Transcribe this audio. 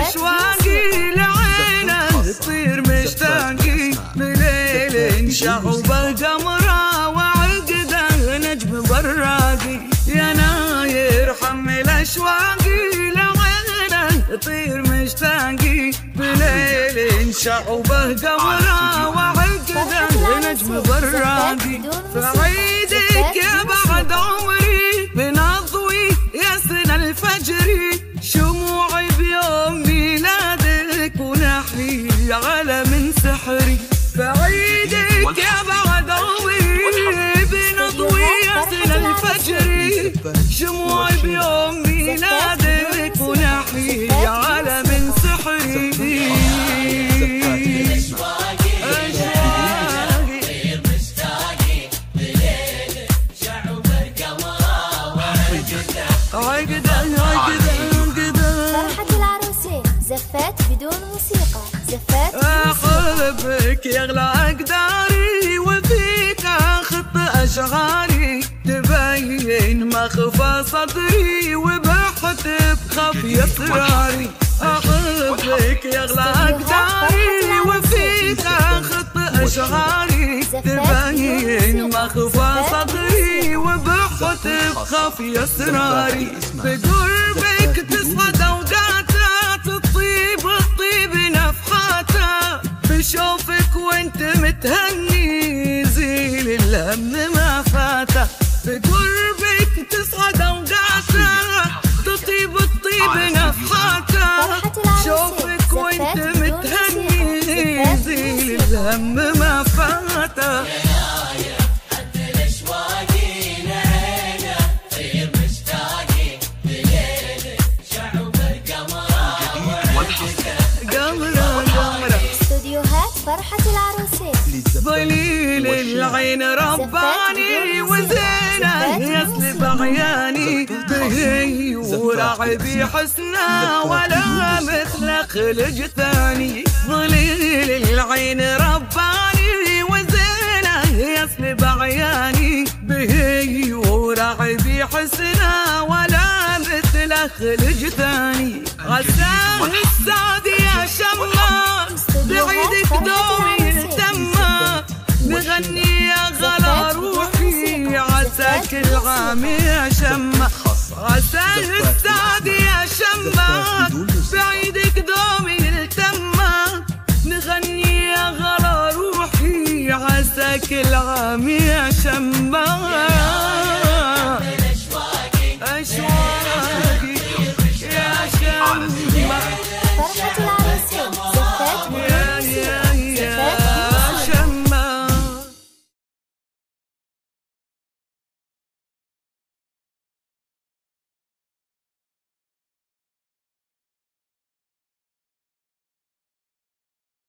الاشواقي لعينه تطير مشتاقي بليل شعوبه قمره وعقده نجم براقي يا ناير حمل اشواقي لعينه تطير مشتاقي بليل شعوبه قمره وعقده نجم براقي فعيدك يا بعد عمري بنضوي يا سنة الفجر شموعي بيوم ميلادك ونحي على من سحري فعيدك يا بعد عمري بنضوي يا سنة الفجر شموعي بيوم ميلادك ونحي على من سحري فرحة العروسين زفات بدون موسيقى زفات أحبك يا أغلى أقداري وفيك أخط أشعاري تبين مخفى صدري وبحت بخفي أسراري أحبك يا أغلى أقداري وفيك أخط أشعاري تبين مخفى صدري وبحت بخفي أسراري بقربك تصعد أوقاتها تطيب الطيب نفحاتها بشوفك وانت متهني زيل الهم ما فاته بقربك تصعد أوقاتها تطيب الطيب نفحاتها شوفك وانت متهني زيل الهم ما فاته فرحة العروسين ظليل العين رباني وزينه يسلب عياني به ورعبي حسنه ولا مثل خلج ثاني ظليل العين رباني وزينه يسلب عياني به ورعبي حسنه ولا مثل خلج ثاني عساه السعد يا شمام بعيدك دومي التمة نغني يا غلا روحي عساك العام يا شمة عساه السعد يا شمة بعيدك دومي التمة نغني يا غلا روحي عساك العام يا شمة